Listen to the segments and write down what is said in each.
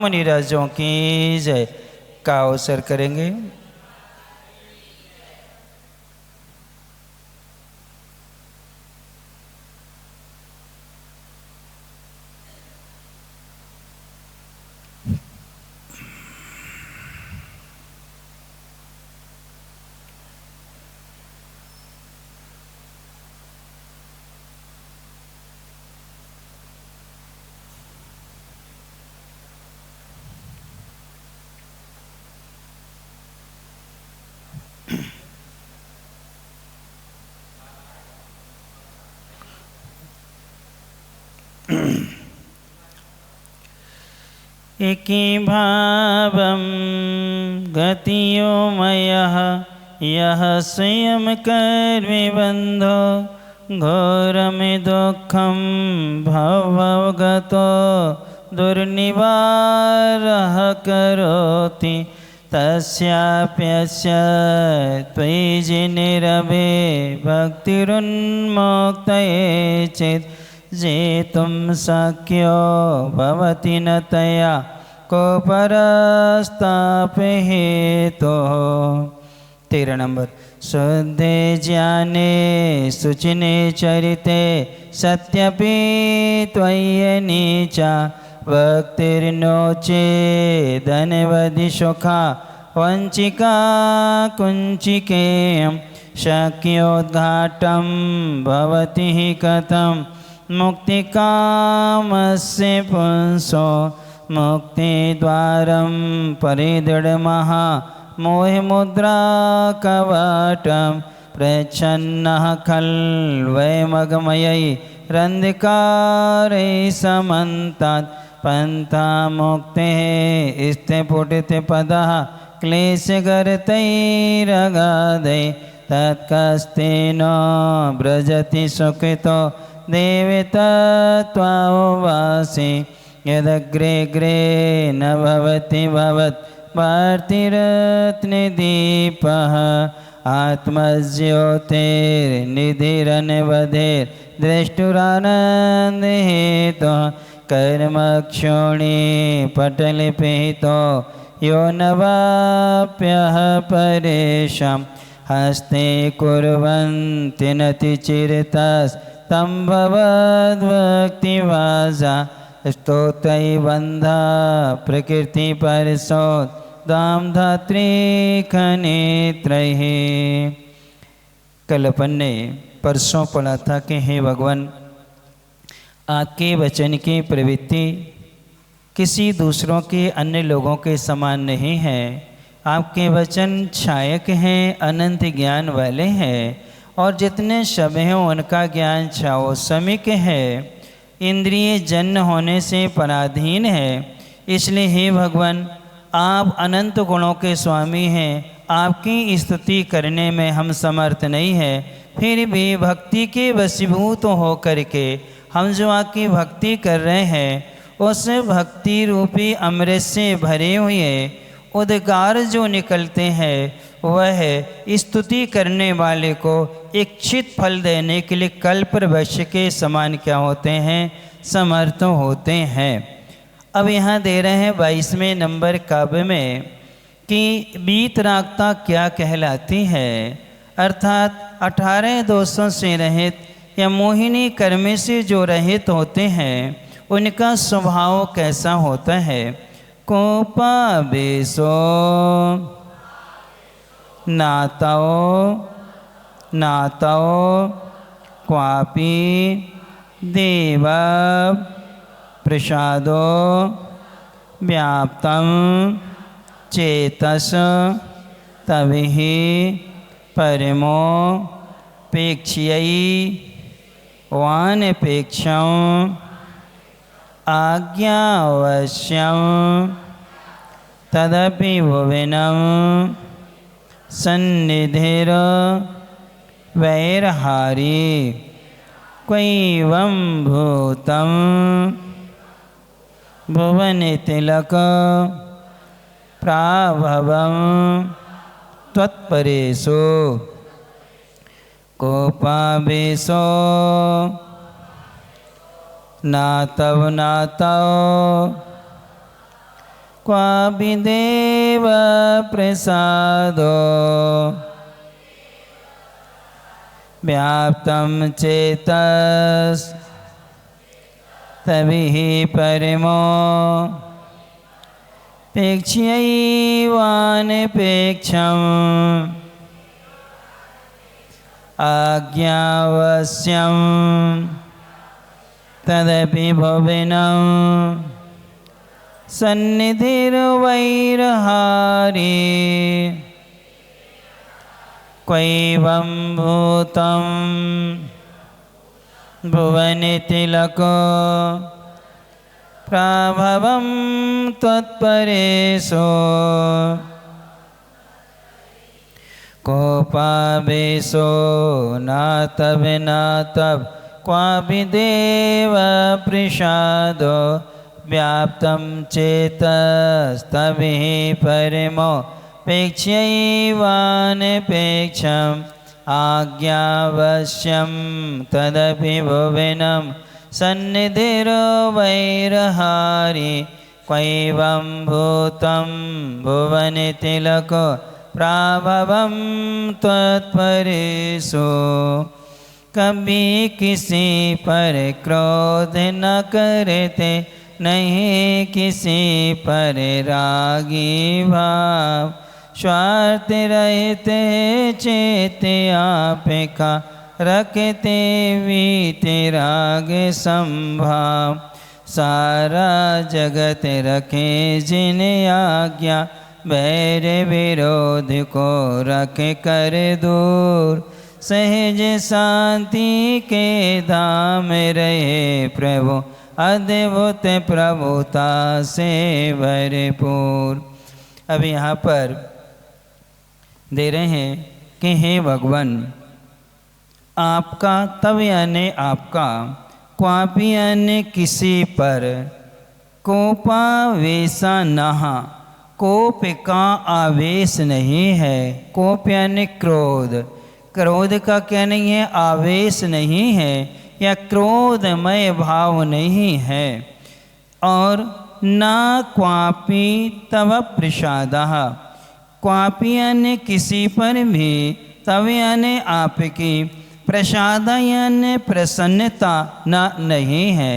मुनिराजों की जय का अवसर करेंगे। एकी भावं गतियोमयः यः स्वयं कर्मिबन्धो घोरमि दुःखं भवगतो दुर्निवारः करोति तस्याप्यस्य त्वयि निरभे भक्तिरुन्मुक्तये चेत् जेतुं शक्यो भवति न तया को परस्तापे हेतुः। 13 नंबर। शुद्धे ज्ञाने शुचिने चरिते सत्यपि त्वय्यनीचा भक्तिर्नो चेदनवधि सुखा वंचिका कुञ्चिकेयं शक्योद्घाटं भवति हि कथं मुक्तिकामस्य पुंसो मुक्तिद्वारं परिदृढमः मोहमुद्रा कवाटं प्रच्छन्नः खल्वयमगमयै रन्धिकारैः समन्तात् पन्थामुक्तेः स्थिपुटितपदः क्लेशगर्तैरगाधैः तत्कस्तेन व्रजति सुकृतो देवे तत्त्वावासि यदग्रे न भवति भवत् भारतिरत्नदीपः आत्मज्योतिर्निधिरनवधेर्द्रष्टुरानन्दहेतुः कर्मक्षोणी पटलपिहितो यो न वाप्यः परेषां हस्ते कुर्वन्ति नतिचिरतस्तं भवद्भक्तिवाजा स्तोत्रैर्बन्धा प्रकृतिपरशो दाम धात्री खनेत्रैः। कल अपन ने परसों पढ़ा था कि हे भगवान, आपके वचन की प्रवृत्ति किसी दूसरों के अन्य लोगों के समान नहीं है। आपके वचन छायक हैं, अनंत ज्ञान वाले हैं और जितने शब्द हैं उनका ज्ञान छाओसमिक है, इंद्रिय जन्य होने से पराधीन है। इसलिए हे भगवान, आप अनंत गुणों के स्वामी हैं, आपकी स्तुति करने में हम समर्थ नहीं है। फिर भी भक्ति के वशीभूत हो करके हम जो आपकी भक्ति कर रहे हैं उस भक्ति रूपी अमृत से भरे हुए उद्गार जो निकलते हैं वह स्तुति करने वाले को इच्छित फल देने के लिए कल्पवृक्ष के समान क्या होते हैं, समर्थ होते हैं। अब यहाँ दे रहे हैं 22वें नंबर काव्य में कि वीतरागता क्या कहलाती है, अर्थात 18 दोषों से रहित या मोहिनी कर्म से जो रहित होते हैं उनका स्वभाव कैसा होता है। कोपावेशो नातौ क्वापि देव प्रसादो व्याप्तं चेतस तविहि परमोपेक्ष्यै वानपेक्षं आज्ञावश्यं तदपि भुवनं सन्निधिर वैरहारी क्वैवं भूतं भुवनतिलक प्राभवं त्वत्परेषु कोपावेशो नातौ क्वापि देव प्रसादो व्याप्तं चेतस् तभिः परमो पेक्ष्यैवानपेक्षम् आज्ञावश्यं तदपि भुवनं सन्निधिर्वैरहारी क्वैवं भूतं भुवनतिलको प्रभवं त्वत्परेशो कोपावेशो नातव क्वापि देव प्रसादो व्याप्तं चेतस्तभिः परमो पेक्ष्यैवानपेक्षम् आज्ञावश्यं तदपि भुवनं सन्निधिर्वैरहारी क्वैवं भूतं भुवनतिलको प्रभवं त्वत्परेशो कभी किसी पर क्रोध न करते नहीं किसी पर रागी भाव स्वार्थ रहते चेत आपका रखते वीते राग संभाव सारा जगत रखे जिन आज्ञा बैर विरोध को रख कर दूर सहज शांति के धाम रहे प्रभु अद्भुत प्रभुता से भरपूर। अब यहाँ पर दे रहे हैं कि हे भगवान आपका तब यानी आपका क्वापि यानी किसी पर कोपावेशा नहा कोप का आवेश नहीं है। कोप यानी क्रोध, क्रोध का क्या नहीं है, आवेश नहीं है या क्रोधमय भाव नहीं है। और ना क्वापि तव प्रसादः क्वापि यानी किसी पर भी तव यानी आपकी प्रसाद यानी प्रसन्नता न नहीं है।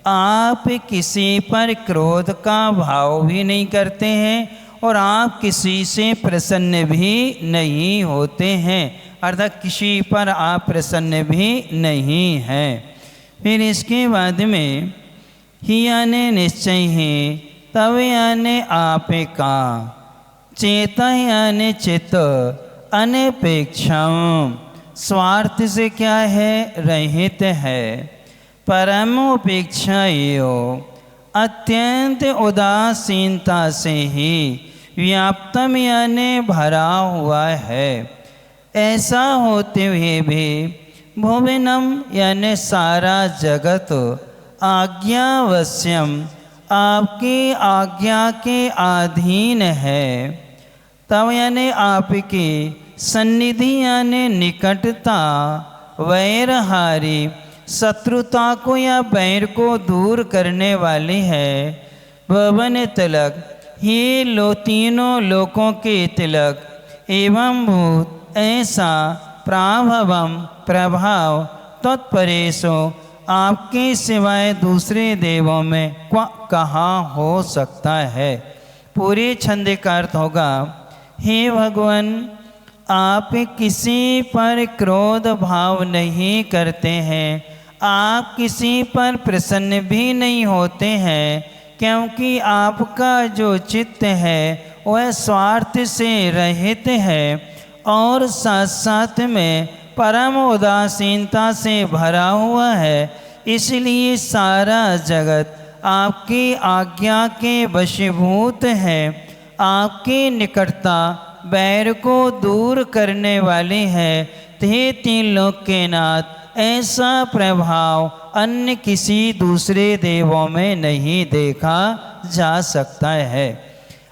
आप किसी पर क्रोध का भाव भी नहीं करते हैं और आप किसी से प्रसन्न भी नहीं होते हैं, अर्थात किसी पर आप प्रसन्न भी नहीं हैं। फिर इसके बाद में ही यानी निश्चय ही तब यानी आपका चेता यानी चित्त अनपेक्षम स्वार्थ से क्या है, रहित है। परमोपेक्षा अत्यंत उदासीनता से ही व्याप्तम यानी भरा हुआ है। ऐसा होते हुए भी भुवनम यानी सारा जगत आज्ञावश्यम आपकी आज्ञा के अधीन है। तब यानी आपकी सन्निधि यानी निकटता वैरहारी शत्रुता को या बैर को दूर करने वाली है। भवन तिलक ये तीनों लोकों के तिलक एवं भूत ऐसा प्राभवम प्रभाव तत्परेशो आपके सिवाय दूसरे देवों में कहाँ हो सकता है। पूरे छंद का अर्थ होगा हे भगवान आप किसी पर क्रोध भाव नहीं करते हैं, आप किसी पर प्रसन्न भी नहीं होते हैं, क्योंकि आपका जो चित्त है वह स्वार्थ से रहित है और साथ साथ में परम उदासीनता से भरा हुआ है। इसलिए सारा जगत आपकी आज्ञा के वशीभूत है। आपकी निकटता बैर को दूर करने वाली है। हे तीन लोक के नाथ ऐसा प्रभाव अन्य किसी दूसरे देवों में नहीं देखा जा सकता है।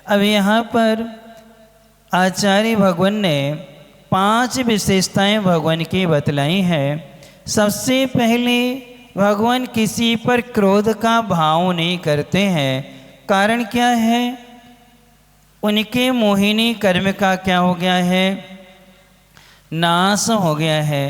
अब यहाँ पर आचार्य भगवान ने 5 विशेषताएं भगवान की बतलाई हैं। सबसे पहले भगवान किसी पर क्रोध का भाव नहीं करते हैं। कारण क्या है, उनके मोहिनी कर्म का क्या हो गया है, नाश हो गया है।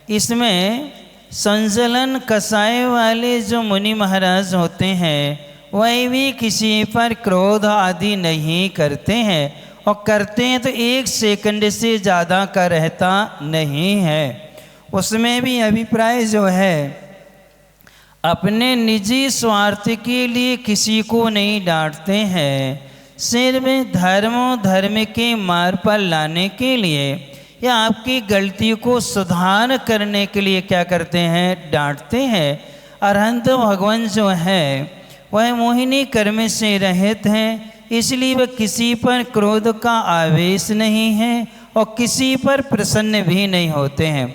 इसमें संजलन कसाय वाले जो मुनि महाराज होते हैं वह भी किसी पर क्रोध आदि नहीं करते हैं, और करते हैं तो 1 सेकंड से ज़्यादा का रहता नहीं है। उसमें भी अभिप्राय जो है अपने निजी स्वार्थ के लिए किसी को नहीं डांटते हैं, सिर्फ धर्म के मार्ग पर लाने के लिए या आपकी गलती को सुधार करने के लिए क्या करते हैं, डांटते हैं। अरहंत भगवान जो है वह मोहिनी कर्म से रहित हैं, इसलिए वह किसी पर क्रोध का आवेश नहीं है और किसी पर प्रसन्न भी नहीं होते हैं।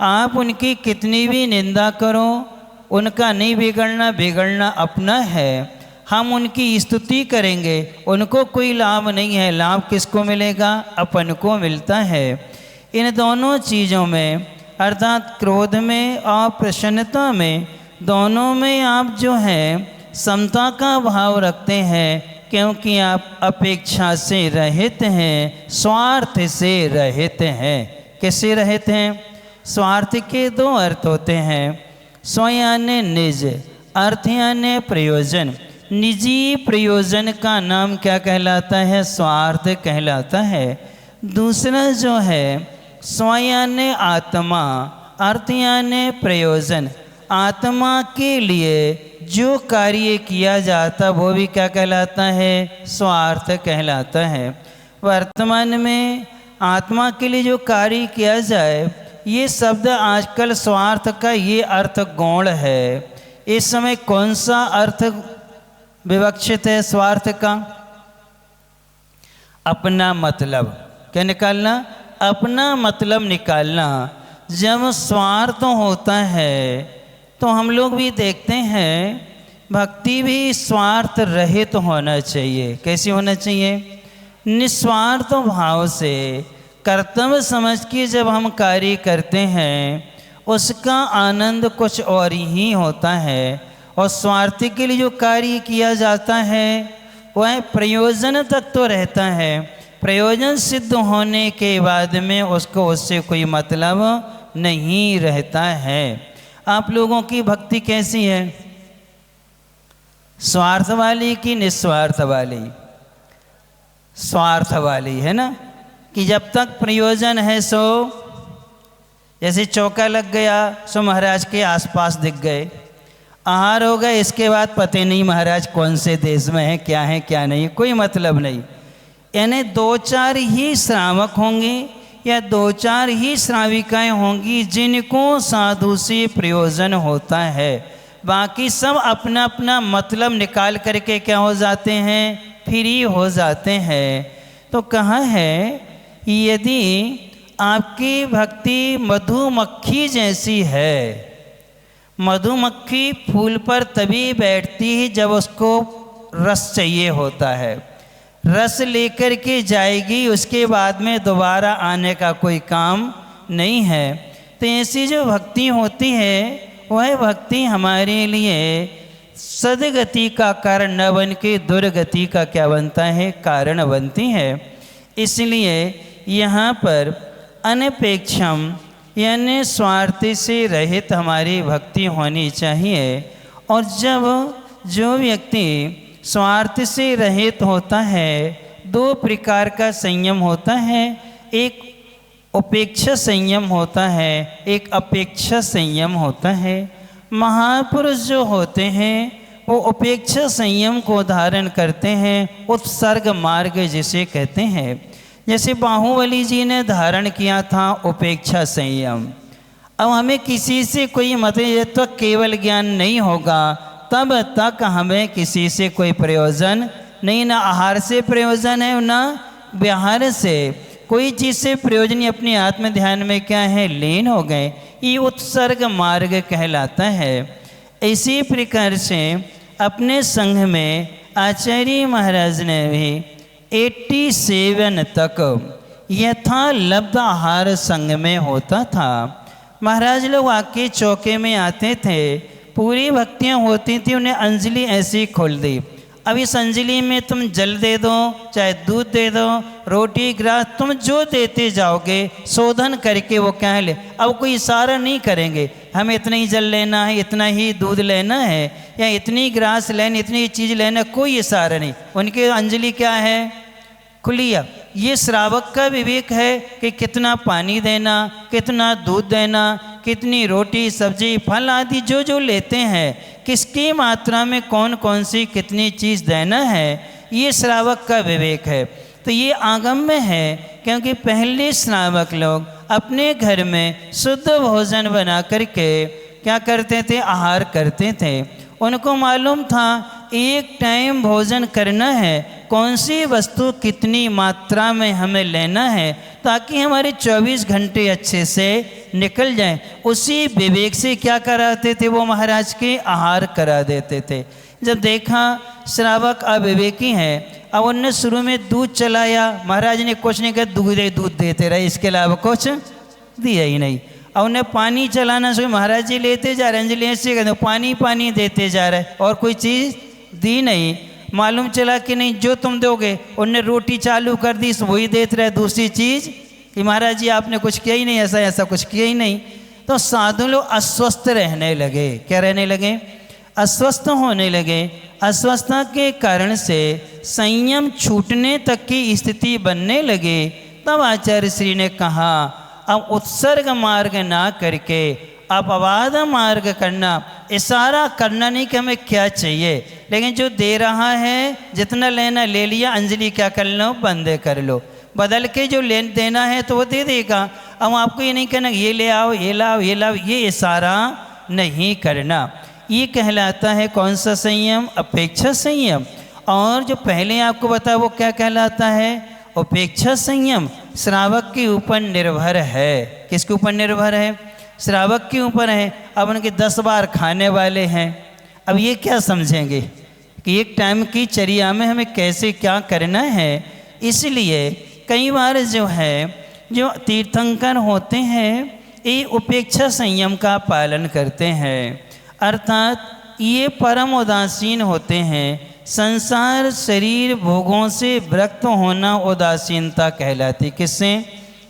आप उनकी कितनी भी निंदा करो, उनका नहीं बिगड़ना अपना है। हम उनकी स्तुति करेंगे, उनको कोई लाभ नहीं है, लाभ किसको मिलेगा, अपन को मिलता है। इन दोनों चीज़ों में अर्थात क्रोध में और प्रसन्नता में, दोनों में आप जो है समता का भाव रखते हैं, क्योंकि आप अपेक्षा से रहित हैं, स्वार्थ से रहित हैं। कैसे रहित हैं? स्वार्थ के 2 अर्थ होते हैं, स्व यानी निज, अर्थ यानी प्रयोजन। निजी प्रयोजन का नाम क्या कहलाता है, स्वार्थ कहलाता है। दूसरा जो है स्व यानी आत्मा, अर्थ यानी प्रयोजन। आत्मा के लिए जो कार्य किया जाता वो भी क्या कहलाता है, स्वार्थ कहलाता है। वर्तमान में आत्मा के लिए जो कार्य किया जाए, ये शब्द आजकल स्वार्थ का ये अर्थ गौण है। इस समय कौन सा अर्थ विवक्षित है स्वार्थ का? अपना मतलब। क्या निकालना? अपना मतलब निकालना। जब स्वार्थ होता है तो हम लोग भी देखते हैं भक्ति भी स्वार्थ रहित तो होना चाहिए। कैसी होना चाहिए? निस्वार्थ भाव से कर्तव्य समझ के जब हम कार्य करते हैं उसका आनंद कुछ और ही होता है, और स्वार्थ के लिए जो कार्य किया जाता है वह प्रयोजन तक तो रहता है, प्रयोजन सिद्ध होने के बाद में उसको उससे कोई मतलब नहीं रहता है। आप लोगों की भक्ति कैसी है? स्वार्थ वाली कि निस्वार्थ वाली? स्वार्थ वाली है ना, कि जब तक प्रयोजन है सो, जैसे चौका लग गया सो महाराज के आसपास दिख गए, आहार हो गए, इसके बाद पता नहीं महाराज कौन से देश में है, क्या नहीं, कोई मतलब नहीं। यानी 2-4 ही श्रावक होंगे या 2-4 ही श्राविकाएं होंगी जिनको साधु से प्रयोजन होता है, बाकी सब अपना अपना मतलब निकाल करके क्या हो जाते हैं, फ्री हो जाते हैं। तो कहा है यदि आपकी भक्ति मधुमक्खी जैसी है, मधुमक्खी फूल पर तभी बैठती है जब उसको रस चाहिए होता है, रस लेकर के जाएगी, उसके बाद में दोबारा आने का कोई काम नहीं है। तो ऐसी जो भक्ति होती है वह भक्ति हमारे लिए सदगति का कारण न बन के दुर्गति का क्या बनता है, कारण बनती है। इसलिए यहाँ पर अनपेक्षम यानी स्वार्थ से रहित हमारी भक्ति होनी चाहिए। और जब जो व्यक्ति स्वार्थ से रहित होता है 2 प्रकार का संयम होता है, एक उपेक्षा संयम होता है, एक अपेक्षा संयम होता है। महापुरुष जो होते हैं वो उपेक्षा संयम को धारण करते हैं, उत्सर्ग मार्ग जिसे कहते हैं। जैसे बाहुबली जी ने धारण किया था उपेक्षा संयम। अब हमें किसी से कोई मतलब तो केवल ज्ञान नहीं होगा तब तक हमें किसी से कोई प्रयोजन नहीं, ना आहार से प्रयोजन है ना व्यवहार से, कोई चीज़ से प्रयोजन अपने आत्म ध्यान में क्या है, लीन हो गए, ये उत्सर्ग मार्ग कहलाता है। इसी प्रकार से अपने संघ में आचार्य महाराज ने भी 87 तक यथालब्ध आहार संघ में होता था। महाराज लोग आके चौके में आते थे, पूरी भक्तियाँ होती थी, उन्हें अंजलि ऐसी खोल दी, अब इस अंजलि में तुम जल दे दो, चाहे दूध दे दो, रोटी ग्रास, तुम जो देते जाओगे शोधन करके वो क्या ले। अब कोई इशारा नहीं करेंगे हमें इतना ही जल लेना है, इतना ही दूध लेना है, या इतनी ग्रास लेनी, इतनी चीज़ लेना, कोई इशारा नहीं। उनके अंजलि क्या है, खुलिया। ये श्रावक का विवेक है कि कितना पानी देना, कितना दूध देना, कितनी रोटी सब्जी फल आदि जो जो लेते हैं, किसकी मात्रा में कौन कौन सी कितनी चीज़ देना है, ये श्रावक का विवेक है। तो ये आगम्य है, क्योंकि पहले श्रावक लोग अपने घर में शुद्ध भोजन बना करके क्या करते थे, आहार करते थे। उनको मालूम था एक टाइम भोजन करना है, कौन सी वस्तु कितनी मात्रा में हमें लेना है, ताकि हमारे 24 घंटे अच्छे से निकल जाएं। उसी विवेक से क्या कराते थे वो महाराज के आहार करा देते थे। जब देखा श्रावक अविवेकी हैं, अब उनने शुरू में दूध चलाया, महाराज ने कुछ नहीं कहा, दूध देते रहे, इसके अलावा कुछ दिया ही नहीं। और उन्हें पानी चलाना शुरू, महाराज जी लेते जा रहे, अंजलि ऐसे कहते पानी देते जा रहे, और कोई चीज़ दी नहीं। मालूम चला कि नहीं जो तुम दोगे, उनने रोटी चालू कर दी, वही देते रहे। दूसरी चीज़ कि महाराज जी आपने कुछ किया ही नहीं, ऐसा कुछ किया ही नहीं। तो साधु लोग अस्वस्थ रहने लगे। क्या रहने लगे, अस्वस्थ होने लगे। अस्वस्थता के कारण से संयम छूटने तक की स्थिति बनने लगे। तब आचार्य श्री ने कहा अब उत्सर्ग मार्ग ना करके अपवाद मार्ग करना, इशारा करना नहीं कि हमें क्या चाहिए, लेकिन जो दे रहा है जितना लेना ले लिया, अंजलि क्या कर लो, बंद कर लो। बदल के जो ले देना है तो वो दे देगा। अब आपको ये नहीं कहना ये ले आओ, ये लाओ, ये लाओ, ये इशारा नहीं करना। ये कहलाता है कौन सा संयम, अपेक्षा संयम। और जो पहले आपको बताया वो क्या कहलाता है, उपेक्षा संयम। श्रावक के ऊपर निर्भर है। किसके ऊपर निर्भर है, श्रावक के ऊपर है। अब उनके 10 बार खाने वाले हैं, अब ये क्या समझेंगे कि एक टाइम की चर्या में हमें कैसे क्या करना है। इसलिए कई बार जो है जो तीर्थंकर होते हैं ये उपेक्षा संयम का पालन करते हैं, अर्थात ये परम उदासीन होते हैं। संसार शरीर भोगों से विरक्त होना उदासीनता कहलाती। किससे,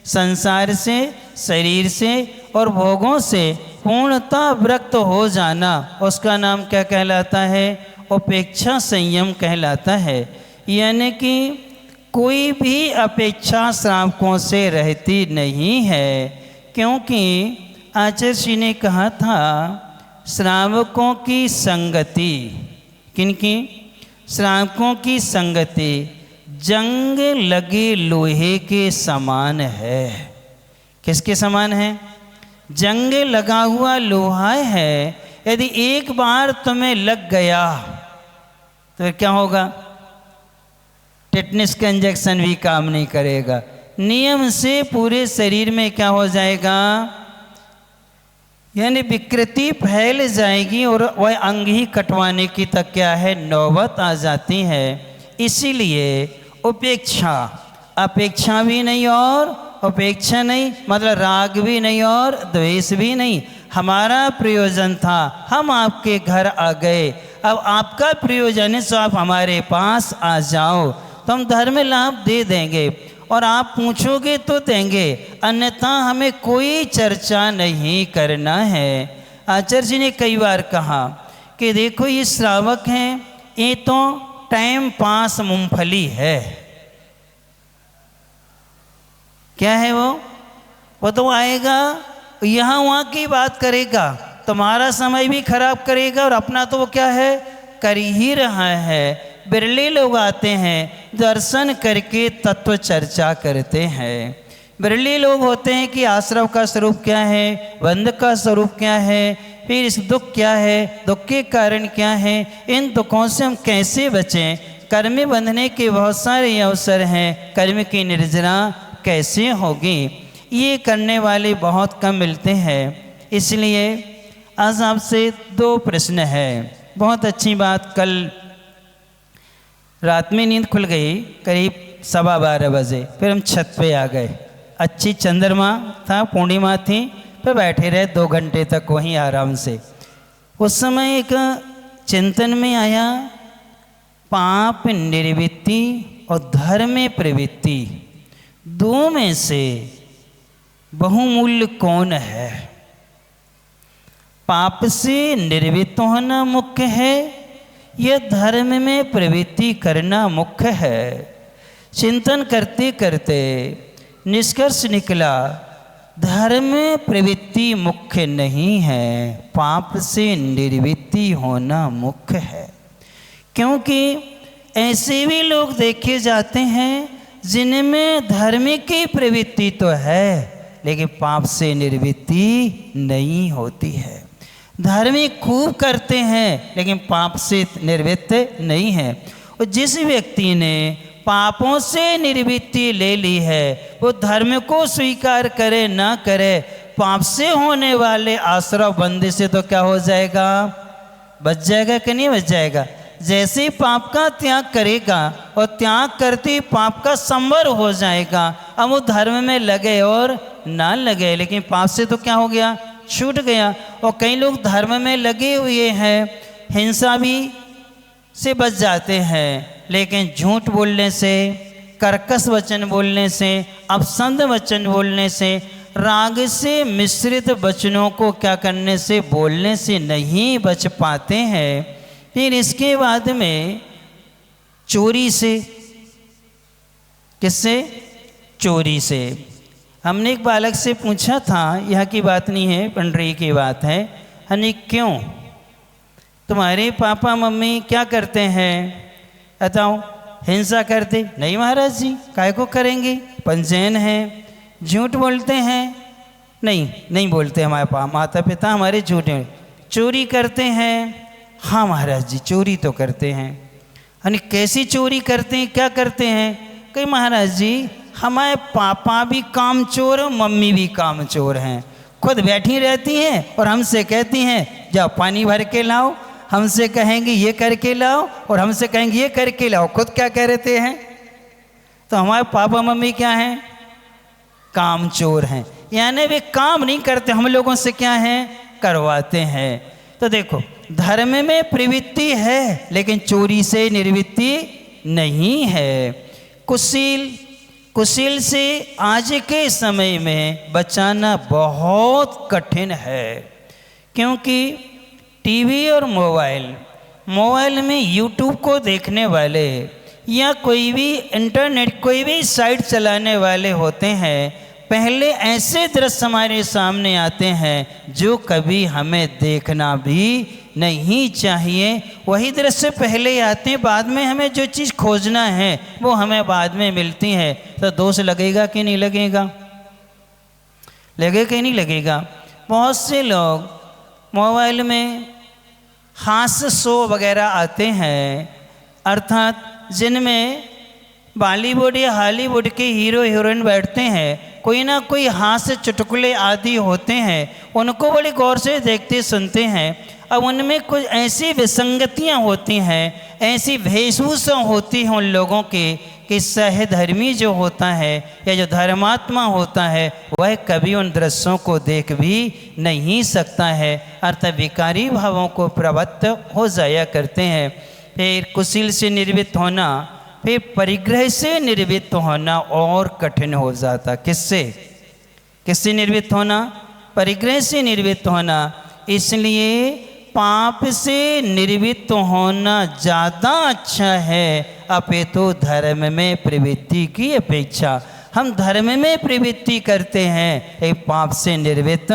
संसार से, शरीर से और भोगों से पूर्णतः विरक्त हो जाना, उसका नाम क्या कहलाता है, उपेक्षा संयम कहलाता है। यानी कि कोई भी अपेक्षा श्रावकों से रहती नहीं है, क्योंकि आचार्य श्री ने कहा था श्रावकों की संगति, किनकी, श्रावकों की संगति जंग लगे लोहे के समान है। किसके समान है, जंग लगा हुआ लोहा है। यदि एक बार तुम्हें लग गया तो क्या होगा, टेटनस का इंजेक्शन भी काम नहीं करेगा, नियम से पूरे शरीर में क्या हो जाएगा, यानी विकृति फैल जाएगी और वह अंग ही कटवाने की तक क्या है नौबत आ जाती है। इसीलिए उपेक्षा, अपेक्षा भी नहीं और उपेक्षा नहीं, मतलब राग भी नहीं और द्वेष भी नहीं। हमारा प्रयोजन था, हम आपके घर आ गए, अब आपका प्रयोजन है तो आप हमारे पास आ जाओ, तो हम धर्म लाभ दे देंगे और आप पूछोगे तो देंगे, अन्यथा हमें कोई चर्चा नहीं करना है। आचार्य जी ने कई बार कहा कि देखो ये श्रावक हैं, ये तो टाइम पास मूंगफली है। क्या है वो तो आएगा यहाँ वहाँ की बात करेगा, तुम्हारा समय भी खराब करेगा और अपना तो वो क्या है कर ही रहा है। बिरले लोग आते हैं दर्शन करके तत्व चर्चा करते हैं। बिरले लोग होते हैं कि आश्रव का स्वरूप क्या है, बंध का स्वरूप क्या है, फिर इस दुख क्या है, दुख के कारण क्या है, इन दुखों से हम कैसे बचें। कर्म में बंधने के बहुत सारे अवसर हैं, कर्म की निर्जना कैसे होगी, ये करने वाले बहुत कम मिलते हैं। इसलिए आज आपसे 2 प्रश्न है। बहुत अच्छी बात, कल रात में नींद खुल गई करीब 12:15 बजे, फिर हम छत पे आ गए। अच्छी चंद्रमा था, पूर्णिमा थी, फिर बैठे रहे 2 घंटे तक वहीं आराम से। उस समय एक चिंतन में आया पाप निर्वृत्ति और धर्म प्रवृत्ति, दो में से बहुमूल्य कौन है? पाप से निवृत्त होना मुख्य है या धर्म में प्रवृत्ति करना मुख्य है? चिंतन करते करते निष्कर्ष निकला, धर्म प्रवृत्ति मुख्य नहीं है, पाप से निवृत्ति होना मुख्य है। क्योंकि ऐसे भी लोग देखे जाते हैं जिनमें धर्म की प्रवृत्ति तो है लेकिन पाप से निवृत्ति नहीं होती है। धर्म खूब करते हैं लेकिन पाप से निवृत्त नहीं है। और जिस व्यक्ति ने पापों से निवृत्ति ले ली है वो धर्म को स्वीकार करे ना करे, पाप से होने वाले आश्रव बंदी से तो क्या हो जाएगा? बच जाएगा कि नहीं बच जाएगा? जैसे ही पाप का त्याग करेगा और त्याग करते ही पाप का संवर हो जाएगा। अब वो धर्म में लगे और ना लगे, लेकिन पाप से तो क्या हो गया? छूट गया। और कई लोग धर्म में लगे हुए हैं, हिंसा भी से बच जाते हैं, लेकिन झूठ बोलने से, कर्कश वचन बोलने से, अपशब्द वचन बोलने से, राग से मिश्रित वचनों को क्या करने से, बोलने से नहीं बच पाते हैं। फिर इसके बाद में चोरी से, किससे? चोरी से। हमने एक बालक से पूछा था, यहाँ की बात नहीं है, पंडरी की बात है, हनी क्यों तुम्हारे पापा मम्मी क्या करते हैं? बताओ। हिंसा करते? नहीं महाराज जी, काय को करेंगे, पंजैन हैं। झूठ बोलते हैं? नहीं बोलते, हमारे माता पिता हमारे झूठे। चोरी करते हैं? हाँ महाराज जी, चोरी तो करते हैं। यानी कैसी चोरी करते हैं, क्या करते हैं? कहीं महाराज जी हमारे पापा भी कामचोर और मम्मी भी कामचोर हैं। खुद बैठी रहती हैं और हमसे कहती हैं जाओ पानी भर के लाओ, हमसे कहेंगे ये करके लाओ और हमसे कहेंगे ये करके लाओ। खुद क्या कह रहते हैं? तो हमारे पापा मम्मी क्या हैं? कामचोर हैं। यानी वे काम नहीं करते, हम लोगों से क्या हैं? करवाते हैं। तो देखो, धर्म में प्रवृत्ति है लेकिन चोरी से निवृत्ति नहीं है। कुशील से आज के समय में बचाना बहुत कठिन है, क्योंकि टीवी और मोबाइल में यूट्यूब को देखने वाले या कोई भी इंटरनेट कोई भी साइट चलाने वाले होते हैं, पहले ऐसे दृश्य हमारे सामने आते हैं जो कभी हमें देखना भी नहीं चाहिए। वही दृश्य पहले आते हैं, बाद में हमें जो चीज़ खोजना है वो हमें बाद में मिलती है। तो दोष लगेगा कि नहीं लगेगा? लगेगा कि नहीं लगेगा? बहुत से लोग मोबाइल में हास्य शो वगैरह आते हैं, अर्थात जिनमें बॉलीवुड या हॉलीवुड के हीरो हीरोइन बैठते हैं, कोई ना कोई हास्य चुटकुले आदि होते हैं, उनको बड़ी गौर से देखते सुनते हैं। अब उनमें कुछ ऐसी विसंगतियां होती हैं, ऐसी वेशभूषा होती हैं उन लोगों के कि सहधर्मी जो होता है या जो धर्मात्मा होता है वह कभी उन दृश्यों को देख भी नहीं सकता है, अर्थात विकारी भावों को प्रवृत्त हो जाया करते हैं। फिर कुशील से निर्वृत्त होना, फिर परिग्रह से निर्वृत्त होना और कठिन हो जाता। किससे निर्वृत्त होना? परिग्रह से निर्वृत्त होना। इसलिए पाप से निर्वृत्त होना ज़्यादा अच्छा है अपितु धर्म में प्रवृत्ति की अपेक्षा। हम धर्म में प्रवृत्ति करते हैं लेकिन पाप से निर्वृत्त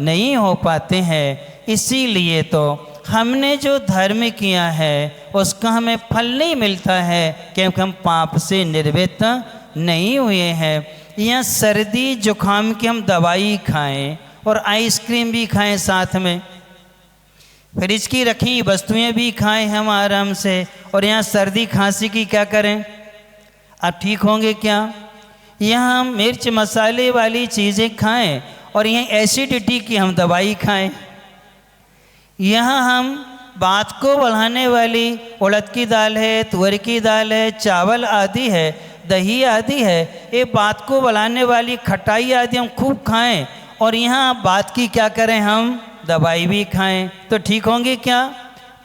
नहीं हो पाते हैं। इसीलिए तो हमने जो धर्म किया है उसका हमें फल नहीं मिलता है, क्योंकि हम पाप से निर्वृत्त नहीं हुए हैं। या सर्दी जुकाम की हम दवाई खाएं और आइसक्रीम भी खाएं, साथ में फ्रिज की रखी वस्तुएं भी खाएं हम आराम से, और यहाँ सर्दी खांसी की क्या करें? आप ठीक होंगे क्या? यहाँ हम मिर्च मसाले वाली चीज़ें खाएं और यहाँ एसिडिटी की हम दवाई खाएं। यहाँ हम बात को बढ़ाने वाली उड़द की दाल है, तुअर की दाल है, चावल आदि है, दही आदि है, ये बात को बढ़ाने वाली खटाई आदि हम खूब खाएं और यहाँ बात की क्या करें? हम दवाई भी खाएं, तो ठीक होंगे क्या?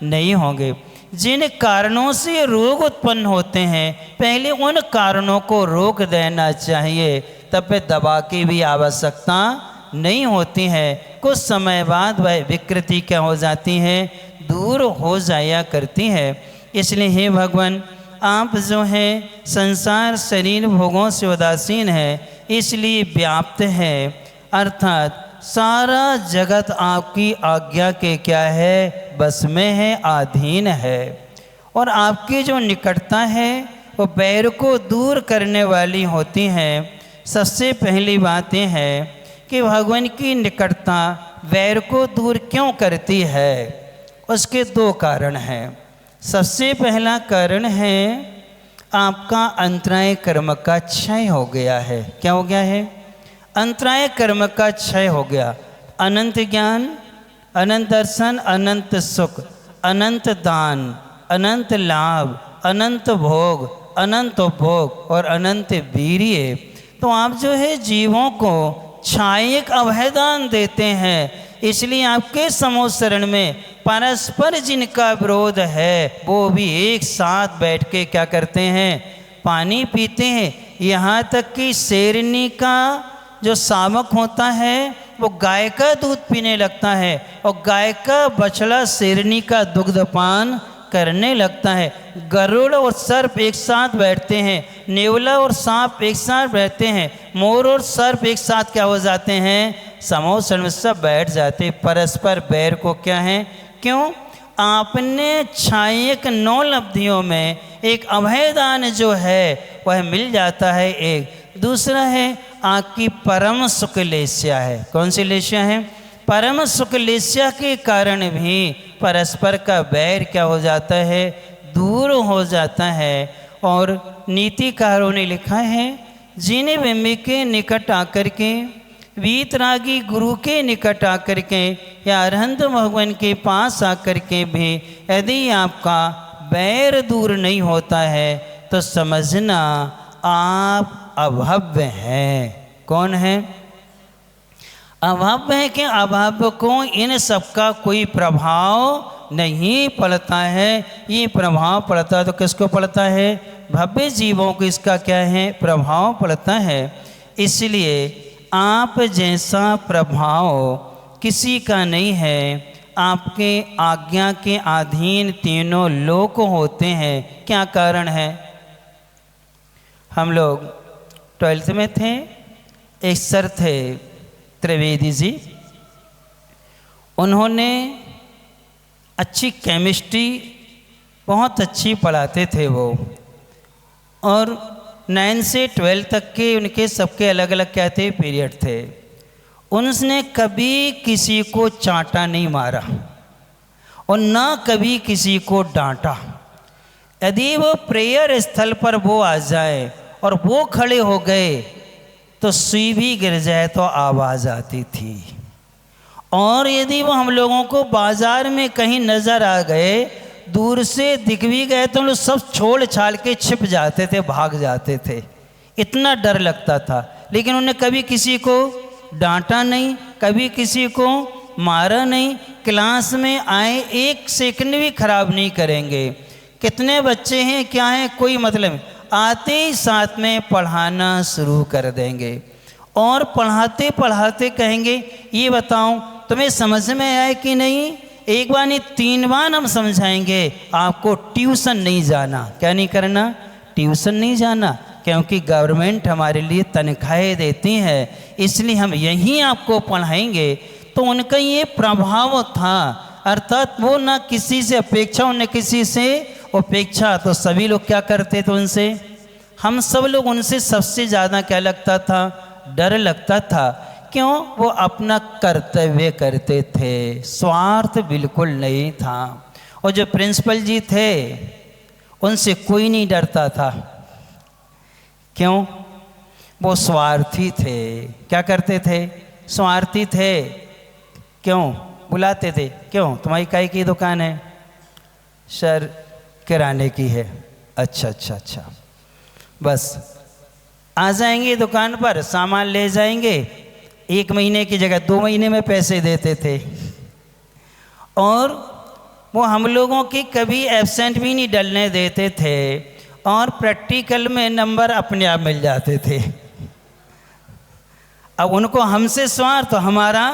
नहीं होंगे। जिन कारणों से रोग उत्पन्न होते हैं पहले उन कारणों को रोक देना चाहिए, तब पे दवा की भी आवश्यकता नहीं होती है। कुछ समय बाद वह विकृति क्या हो जाती है, दूर हो जाया करती है। इसलिए हे भगवान, आप जो है संसार शरीर भोगों से उदासीन है, इसलिए व्याप्त है, अर्थात सारा जगत आपकी आज्ञा के क्या है, बस में है, अधीन है। और आपकी जो निकटता है वो बैर को दूर करने वाली होती है। सबसे पहली बात यह है कि भगवान की निकटता वैर को दूर क्यों करती है, उसके दो कारण हैं। सबसे पहला कारण है आपका अंतराय कर्म का क्षय हो गया है। क्या हो गया है? अंतराय कर्म का क्षय हो गया। अनंत ज्ञान, अनंत दर्शन, अनंत सुख, अनंत दान, अनंत लाभ, अनंत भोग, अनंत उपभोग और अनंत वीर्य। तो आप जो है जीवों को क्षायिक अभयदान देते हैं। इसलिए आपके समोसरण में परस्पर जिनका विरोध है वो भी एक साथ बैठ के क्या करते हैं, पानी पीते हैं। यहाँ तक कि शेरनी का जो शावक होता है वो गाय का दूध पीने लगता है और गाय का बछड़ा शेरनी का दुग्धपान करने लगता है। गरुड़ और सर्प एक साथ बैठते हैं, नेवला और सांप एक साथ बैठते हैं, मोर और सर्प एक साथ क्या हो जाते हैं, समोसन में सब बैठ जाते। परस्पर बैर को क्या है, क्यों? आपने क्षायिक 9 लब्धियों में एक अभयदान जो है वह मिल जाता है। एक दूसरा है आपकी परम सुख लेस्या है। कौन सी लेस्या है? परम सुख लेस्या के कारण भी परस्पर का बैर क्या हो जाता है, दूर हो जाता है। और नीतिकारों ने लिखा है, जिन्हें बिंब के निकट आकर के, वीतरागी गुरु के निकट आकर के या अरहंत भगवान के पास आकर के भी यदि आपका बैर दूर नहीं होता है तो समझना आप अभव्य हैं। कौन है? अभव्य है कि अभव्य को इन सबका कोई प्रभाव नहीं पड़ता है। ये प्रभाव पड़ता है तो किसको पड़ता है? भव्य जीवों को इसका क्या है, प्रभाव पड़ता है। इसलिए आप जैसा प्रभाव किसी का नहीं है। आपके आज्ञा के अधीन तीनों लोक होते हैं। क्या कारण है? हम लोग 12th में थे, एक सर थे त्रिवेदी जी, उन्होंने अच्छी केमिस्ट्री बहुत अच्छी पढ़ाते थे वो, और 9 से 12 तक के उनके सबके अलग अलग क्या थे, पीरियड थे। उनने कभी किसी को चांटा नहीं मारा और ना कभी किसी को डांटा। यदि वो प्रेयर स्थल पर वो आ जाए और वो खड़े हो गए तो सुई भी गिर जाए तो आवाज़ आती थी। और यदि वो हम लोगों को बाजार में कहीं नज़र आ गए, दूर से दिख भी गए तो हम लोग सब छोड़ छाड़ के छिप जाते थे, भाग जाते थे, इतना डर लगता था। लेकिन उन्होंने कभी किसी को डांटा नहीं, कभी किसी को मारा नहीं। क्लास में आए 1 सेकंड भी खराब नहीं करेंगे। कितने बच्चे हैं, क्या हैं, कोई मतलब नहीं, आते ही साथ में पढ़ाना शुरू कर देंगे और पढ़ाते पढ़ाते कहेंगे ये बताओ तुम्हें समझ में आया कि नहीं। एक बार नहीं 3 बार हम समझाएंगे, आपको ट्यूशन नहीं जाना। क्या नहीं करना? ट्यूशन नहीं जाना, क्योंकि गवर्नमेंट हमारे लिए तनख्वाहें देती है, इसलिए हम यहीं आपको पढ़ाएंगे। तो उनका ये प्रभाव था, अर्थात वो ना किसी से अपेक्षा और न किसी से उपेक्षा। तो सभी लोग क्या करते थे उनसे, हम सब लोग उनसे सबसे ज़्यादा क्या लगता था, डर लगता था। क्यों? वो अपना कर्तव्य करते थे, स्वार्थ बिल्कुल नहीं था। और जो प्रिंसिपल जी थे उनसे कोई नहीं डरता था। क्यों? वो स्वार्थी थे। क्या करते थे? स्वार्थी थे। क्यों? बुलाते थे, क्यों तुम्हारी काय की दुकान है? सर किराने की है। अच्छा अच्छा अच्छा, बस आ जाएंगे दुकान पर, सामान ले जाएंगे। 1 महीने की जगह 2 महीने में पैसे देते थे। और वो हम लोगों की कभी एब्सेंट भी नहीं डलने देते थे और प्रैक्टिकल में नंबर अपने आप मिल जाते थे। अब उनको हमसे स्वार्थ, हमारा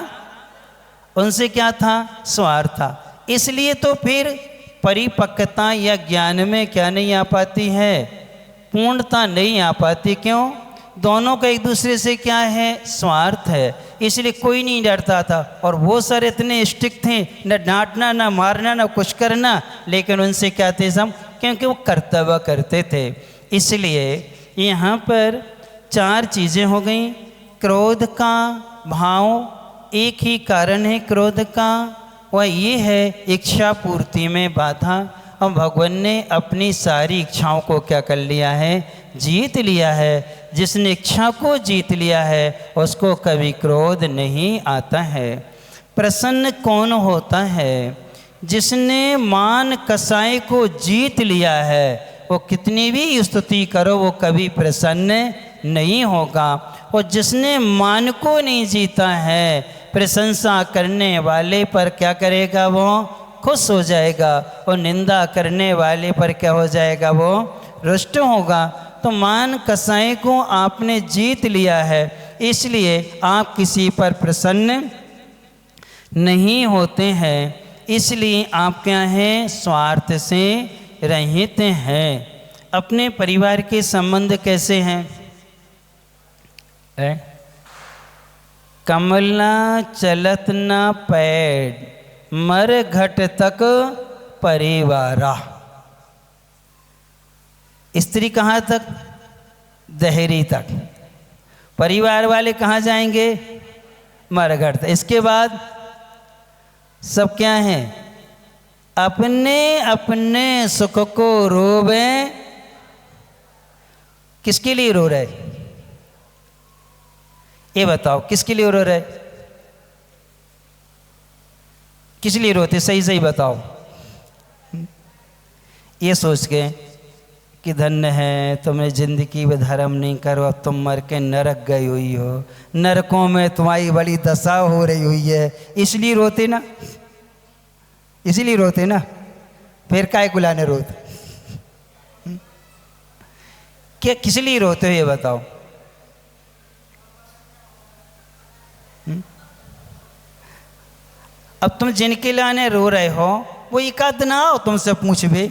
उनसे क्या था, स्वार्थ था। इसलिए तो फिर परिपक्वता या ज्ञान में क्या नहीं आ पाती है, पूर्णता नहीं आ पाती। क्यों? दोनों का एक दूसरे से क्या है, स्वार्थ है। इसलिए कोई नहीं डरता था। और वो सर इतने स्ट्रिक्ट थे, न डांटना न मारना न कुछ करना, लेकिन उनसे क्या थे सब, क्योंकि वो कर्तव्य करते थे। इसलिए यहाँ पर 4 चीज़ें हो गई। क्रोध का भाव एक ही कारण है क्रोध का, वह ये है इच्छा पूर्ति में बाधा। और भगवान ने अपनी सारी इच्छाओं को क्या कर लिया है, जीत लिया है। जिसने इच्छा को जीत लिया है उसको कभी क्रोध नहीं आता है। प्रसन्न कौन होता है? जिसने मान कसाई को जीत लिया है, वो कितनी भी स्तुति करो वो कभी प्रसन्न नहीं होगा। और जिसने मान को नहीं जीता है, प्रशंसा करने वाले पर क्या करेगा, वो खुश हो जाएगा। और निंदा करने वाले पर क्या हो जाएगा, वो रुष्ट होगा। तो मान कसाई को आपने जीत लिया है, इसलिए आप किसी पर प्रसन्न नहीं होते हैं। इसलिए आप क्या हैं, स्वार्थ से रहित हैं। अपने परिवार के संबंध कैसे हैं? कमला चलत न पैड, मर घट तक परिवारा। स्त्री कहाँ तक? दहेरी तक। परिवार वाले कहाँ जाएंगे? मरघट तक। इसके बाद सब क्या हैं, अपने अपने सुख को रोवे। किसके लिए रो रहे, ये बताओ, किसके लिए रो रहे, किस लिए रोते, सही सही बताओ। ये सोच के कि धन्य है तुमने जिंदगी में धर्म नहीं करो, अब तुम मर के नरक गई हुई हो, नरकों में तुम्हारी बड़ी दशा हो रही हुई है, इसलिए रोते ना, इसीलिए रोते ना। फिर काय गुलाने रोते, क्या किस लिए रोते हो ये बताओ। अब तुम जिनके लाने रो रहे हो वो एकाध ना हो तुमसे पूछ भी,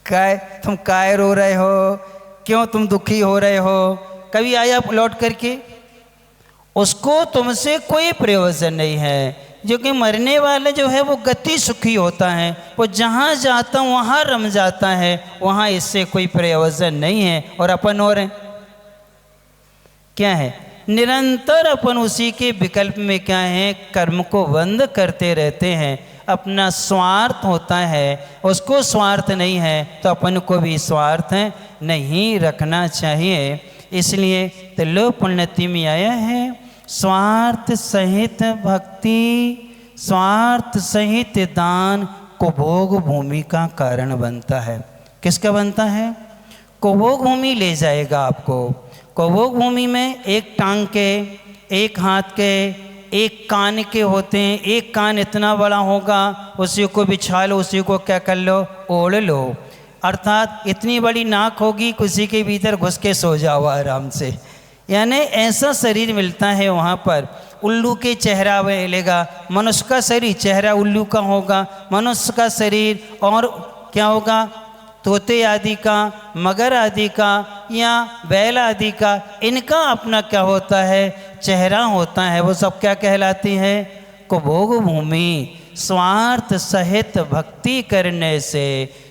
काय तुम काय रो रहे हो, क्यों तुम दुखी हो रहे हो, कभी आया लौट करके? उसको तुमसे कोई प्रयोजन नहीं है। जो कि मरने वाला जो है वो गति सुखी होता है, वो जहाँ जाता वहाँ रम जाता है, वहाँ इससे कोई प्रयोजन नहीं है। और अपन और क्या है, निरंतर अपन उसी के विकल्प में क्या है, कर्म को बंद करते रहते हैं। अपना स्वार्थ होता है, उसको स्वार्थ नहीं है तो अपन को भी स्वार्थ नहीं रखना चाहिए। इसलिए तिल्लो पुण्यति में आया है, स्वार्थ सहित भक्ति, स्वार्थ सहित दान कुभोग भूमि का कारण बनता है। किसका बनता है? कुभोग भूमि ले जाएगा आपको। कुभोग भूमि में एक टांग के, एक हाथ के, एक कान के होते हैं। एक कान इतना बड़ा होगा, उसी को बिछा लो, उसी को क्या कर लो, ओढ़ लो। अर्थात इतनी बड़ी नाक होगी, किसी के भीतर घुस के सो जाओ आराम से। यानी ऐसा शरीर मिलता है वहाँ पर। उल्लू के चेहरा मिलेगा, मनुष्य का शरीर चेहरा उल्लू का होगा, मनुष्य का शरीर और क्या होगा, तोते आदि का, मगर आदि का या बैल आदि का, इनका अपना क्या होता है, चेहरा होता है। वो सब क्या कहलाती है, कुभोग भूमि। स्वार्थ सहित भक्ति करने से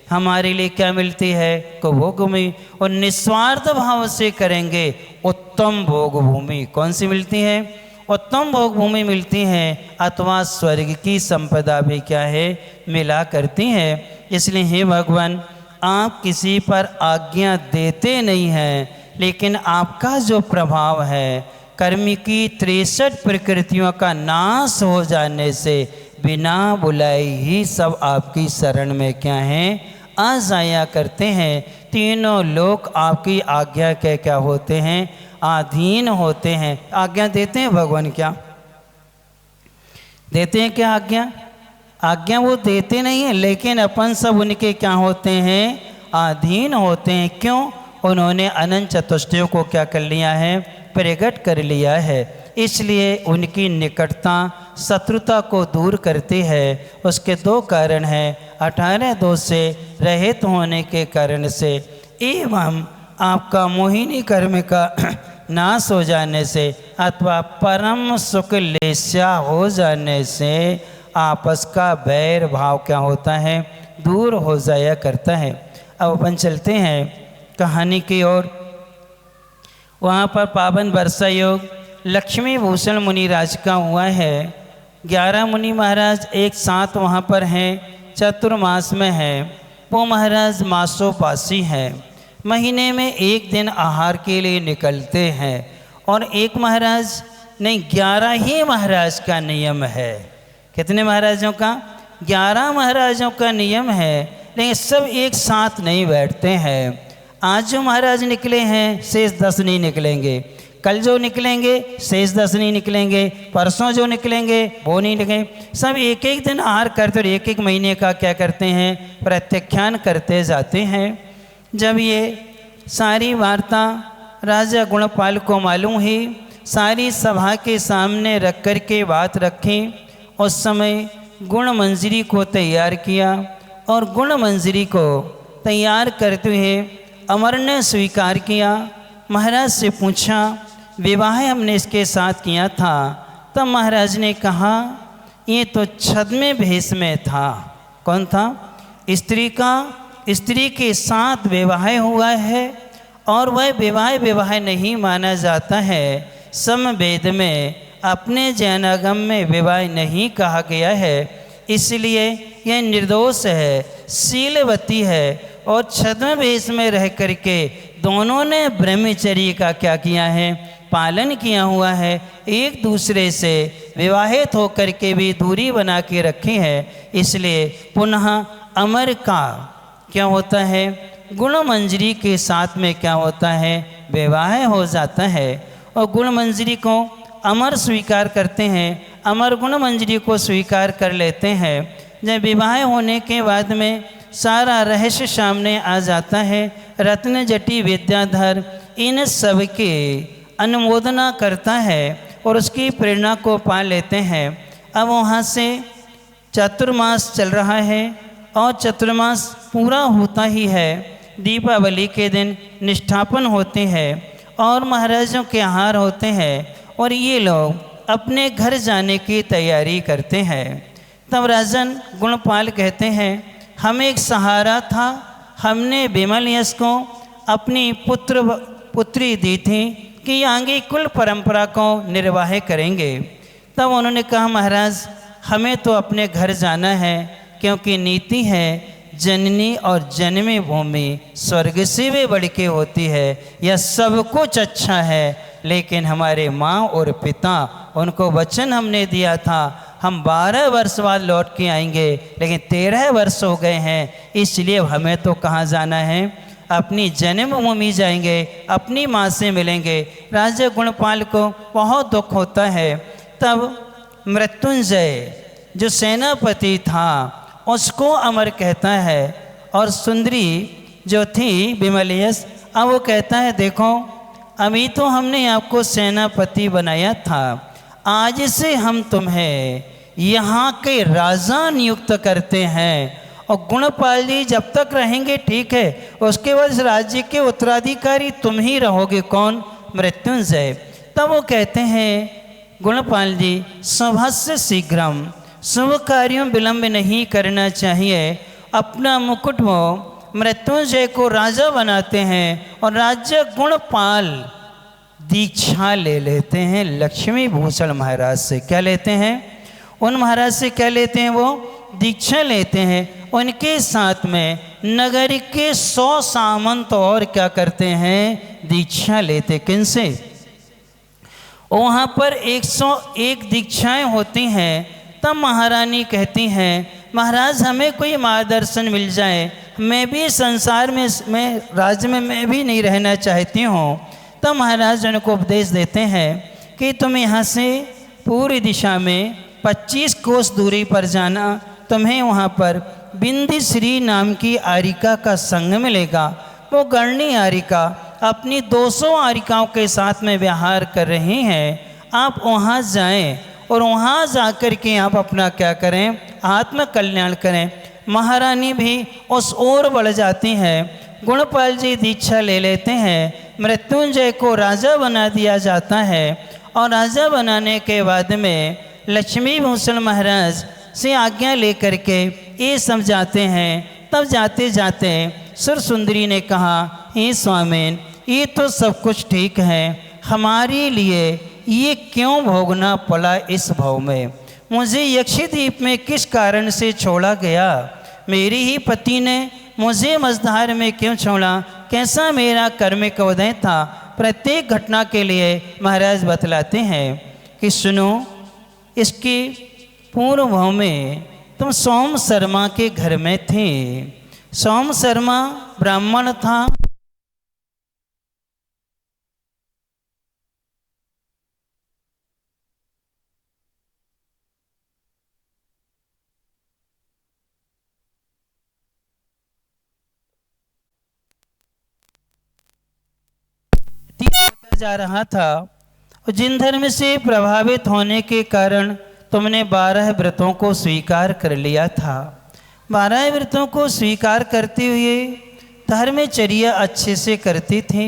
हमारे लिए क्या मिलती है, कुभोग भूमि। और निस्वार्थ भाव से करेंगे उत्तम भोग भूमि। कौन सी मिलती है, उत्तम भोग भूमि मिलती है, अथवा स्वर्ग की संपदा भी क्या है, मिला करती है। इसलिए हे भगवान, आप किसी पर आज्ञा देते नहीं हैं, लेकिन आपका जो प्रभाव है, कर्म की 63 प्रकृतियों का नाश हो जाने से बिना बुलाए ही सब आपकी शरण में क्या हैं, आ जाया करते हैं। तीनों लोग आपकी आज्ञा के क्या होते हैं, अधीन होते हैं। आज्ञा देते हैं भगवान, क्या देते हैं, क्या आज्ञा? आज्ञा वो देते नहीं हैं, लेकिन अपन सब उनके क्या होते हैं, अधीन होते हैं। क्यों? उन्होंने अनंत चतुष्टयों को क्या कर लिया है, प्रकट कर लिया है। इसलिए उनकी निकटता शत्रुता को दूर करती है। उसके दो कारण हैं, 18 दोष से रहित होने के कारण से एवं आपका मोहिनी कर्म का नाश हो जाने से अथवा परम सुख लेस्या हो जाने से आपस का बैर भाव क्या होता है, दूर हो जाया करता है। अब अपन चलते हैं कहानी की ओर। वहाँ पर पावन वर्षा योग लक्ष्मी भूषण मुनिराज का हुआ है। 11 मुनि महाराज एक साथ वहाँ पर हैं, चतुर्मास में हैं। वो महाराज मासोपासी हैं, महीने में एक दिन आहार के लिए निकलते हैं। और एक महाराज नहीं, 11 ही महाराज का नियम है। कितने महाराजों का? 11 महाराजों का नियम है, लेकिन सब एक साथ नहीं बैठते हैं। आज जो महाराज निकले हैं शेष 10 नहीं निकलेंगे, कल जो निकलेंगे शेष 10 नहीं निकलेंगे, परसों जो निकलेंगे वो नहीं निकलेंगे। सब एक एक दिन आहार करते और एक एक महीने का क्या करते हैं, प्रत्याख्यान करते जाते हैं। जब ये सारी वार्ता राजा गुणपाल को मालूम हुई, सारी सभा के सामने रख कर के बात रखी। उस समय गुण मंजरी को तैयार किया और गुण मंजरी को तैयार करते हुए अमर ने स्वीकार किया। महाराज से पूछा, विवाह हमने इसके साथ किया था। तब महाराज ने कहा, ये तो छद्म भेष में था। कौन था? स्त्री का स्त्री के साथ विवाह हुआ है और वह विवाह नहीं माना जाता है। समवेद में अपने जैनागम में विवाह नहीं कहा गया है, इसलिए यह निर्दोष है, शीलवती है। और छद्म भेष में रह करके दोनों ने ब्रह्मचर्य का क्या किया है, पालन किया हुआ है। एक दूसरे से विवाहित होकर के भी दूरी बना के रखी है। इसलिए पुनः अमर का क्या होता है, गुण मंजरी के साथ में क्या होता है, विवाह हो जाता है। और गुण मंजरी को अमर स्वीकार करते हैं, अमर गुण मंजरी को स्वीकार कर लेते हैं। जब विवाह होने के बाद में सारा रहस्य सामने आ जाता है। रत्न जटी विद्याधर इन सब के अनुमोदना करता है और उसकी प्रेरणा को पा लेते हैं। अब वहाँ से चतुर्मास चल रहा है और चतुर्मास पूरा होता ही है। दीपावली के दिन निष्ठापन होते हैं और महाराजों के आहार होते हैं और ये लोग अपने घर जाने की तैयारी करते हैं। तब राजन गुणपाल कहते हैं, हमें एक सहारा था, हमने विमल यश को अपनी पुत्री दी थी कि आगे कुल परंपरा को निर्वाह करेंगे। तब उन्होंने कहा, महाराज हमें तो अपने घर जाना है, क्योंकि नीति है जननी और जन्मी भूमि स्वर्ग से भी बढ़ के होती है। यह सब कुछ अच्छा है, लेकिन हमारे माँ और पिता, उनको वचन हमने दिया था हम 12 वर्ष बाद लौट के आएंगे, लेकिन 13 वर्ष हो गए हैं। इसलिए हमें तो कहाँ जाना है, अपनी जन्मभूमि जाएंगे, अपनी माँ से मिलेंगे। राजा गुणपाल को बहुत दुख होता है। तब मृत्युंजय जो सेनापति था उसको अमर कहता है, और सुंदरी जो थी विमलयस, अब वो कहता है, देखो अभी तो हमने आपको सेनापति बनाया था, आज से हम तुम्हें यहाँ के राजा नियुक्त करते हैं। और गुणपाल जी जब तक रहेंगे ठीक है, उसके बाद राज्य के उत्तराधिकारी तुम ही रहोगे। कौन? मृत्युंजय। तब वो कहते हैं, गुणपाल जी शुभस्य शीघ्रम, शुभ कार्यों विलंब नहीं करना चाहिए। अपना मुकुट वो मृत्युंजय को राजा बनाते हैं और राज्य गुणपाल दीक्षा ले लेते हैं लक्ष्मी भूषण महाराज से। क्या लेते हैं? उन महाराज से क्या लेते हैं? वो दीक्षा लेते हैं। उनके साथ में नगर के 100 सामंत और क्या करते हैं? दीक्षा लेते। किनसे? वहाँ पर 101 दीक्षाएं होती हैं। तब महारानी कहती हैं, महाराज हमें कोई मार्गदर्शन मिल जाए, मैं भी संसार में मैं राज्य में मैं भी नहीं रहना चाहती हूँ। तब महाराज उनको उपदेश देते हैं कि तुम यहाँ से पूरी दिशा में 25 कोस दूरी पर जाना, तुम्हें वहाँ पर बिंदी श्री नाम की आरिका का संग मिलेगा। वो गणनी आरिका अपनी 200 आरिकाओं के साथ में विहार कर रही हैं। आप वहाँ जाएं और वहाँ जाकर के आप अपना क्या करें, आत्म कल्याण करें। महारानी भी उस ओर बढ़ जाती हैं। गुणपाल जी दीक्षा ले लेते हैं। मृत्युंजय को राजा बना दिया जाता है और राजा बनाने के बाद में लक्ष्मी भूषण महाराज से आज्ञा लेकर के ये समझाते हैं। तब जाते जाते सुर सुंदरी ने कहा, हे स्वामीन, ये तो सब कुछ ठीक है, हमारे लिए ये क्यों भोगना पड़ा इस भव में? मुझे यक्षद्वीप में किस कारण से छोड़ा गया? मेरी ही पति ने मुझे मझधार में क्यों छोड़ा? कैसा मेरा कर्मिक उदय था? प्रत्येक घटना के लिए महाराज बतलाते हैं कि सुनो, इसके पूर्व भाव में तुम सोम शर्मा के घर में थे। सोम शर्मा ब्राह्मण था। जा रहा था और जिन धर्म से प्रभावित होने के कारण तुमने 12 व्रतों को स्वीकार कर लिया था। 12 व्रतों को स्वीकार करते हुए धर्मचर्या अच्छे से करती थी,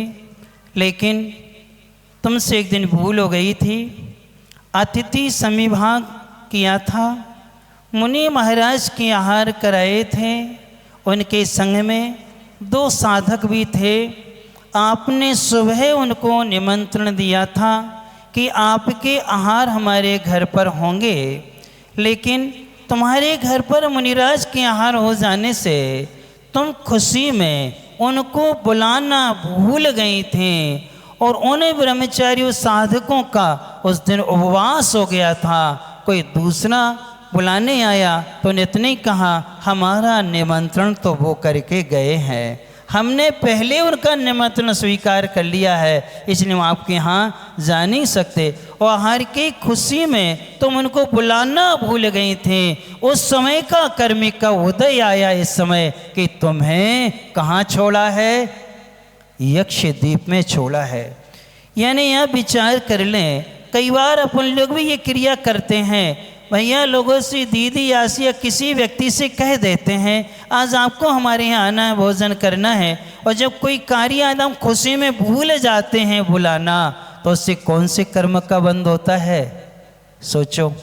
लेकिन तुमसे एक दिन भूल हो गई थी। अतिथि समिभाग किया था, मुनि महाराज के आहार कराए थे, उनके संग में 2 साधक भी थे। आपने सुबह उनको निमंत्रण दिया था कि आपके आहार हमारे घर पर होंगे, लेकिन तुम्हारे घर पर मुनिराज के आहार हो जाने से तुम खुशी में उनको बुलाना भूल गई थी और उन ब्रह्मचारियों साधकों का उस दिन उपवास हो गया था। कोई दूसरा बुलाने आया तो उन्होंने नहीं कहा, हमारा निमंत्रण तो वो करके गए हैं, हमने पहले उनका निमंत्रण स्वीकार कर लिया है, इसलिए हम आपके यहाँ जा नहीं सकते। और आहार की खुशी में तुम उनको बुलाना भूल गई थी। उस समय का कर्मिक का उदय आया इस समय कि तुम्हें कहाँ छोड़ा है? यक्षद्वीप में छोड़ा है। यानी यह विचार कर लें, कई बार अपन लोग भी ये क्रिया करते हैं। भैया लोगों से, दीदी आसी या किसी व्यक्ति से कह देते हैं आज आपको हमारे यहाँ आना है, भोजन करना है, और जब कोई कार्य आदम खुशी में भूल जाते हैं बुलाना, तो उससे कौन से कर्म का बंध होता है? सोचो,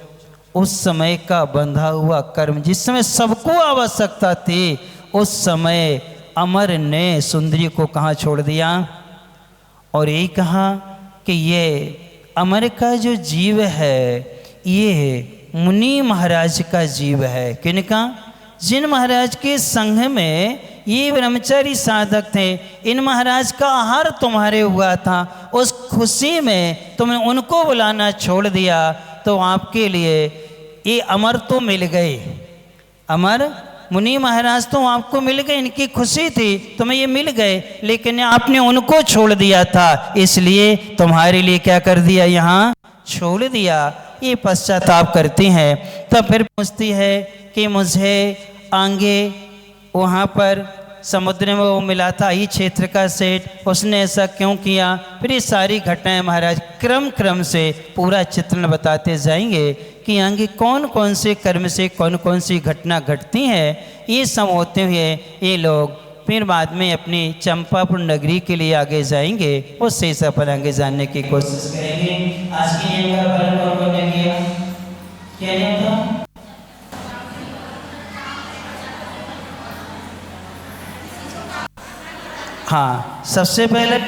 उस समय का बंधा हुआ कर्म, जिस समय सबको आवश्यकता थी, उस समय अमर ने सुंदरी को कहाँ छोड़ दिया? और यही कहा कि ये अमर का जो जीव है ये मुनि महाराज का जीव है। किनका? जिन महाराज के संघ में ये ब्रह्मचारी साधक थे, इन महाराज का आहार तुम्हारे हुआ था, उस खुशी में तुमने उनको बुलाना छोड़ दिया, तो आपके लिए ये अमर तो मिल गए, अमर मुनि महाराज तो आपको मिल गए, इनकी खुशी थी, तुम्हें ये मिल गए, लेकिन आपने उनको छोड़ दिया था, इसलिए तुम्हारे लिए क्या कर दिया? यहाँ छोड़ दिया। ये पश्चाताप करती हैं। तब फिर पूछती है कि मुझे आगे वहाँ पर समुद्र में वो मिला था, ये क्षेत्र का सेठ, उसने ऐसा क्यों किया? फिर ये सारी घटनाएं महाराज क्रम क्रम से पूरा चित्रण बताते जाएंगे कि आगे कौन कौन से कर्म से कौन कौन सी घटना घटती है। ये सब होते हुए ये लोग फिर बाद में अपनी चंपापुर नगरी के लिए आगे जाएंगे, उससे इस पर आगे जानने की कोशिश करेंगे। आज की नियम का पालन कौन ने किया? क्या नियम था? हाँ, सबसे पहले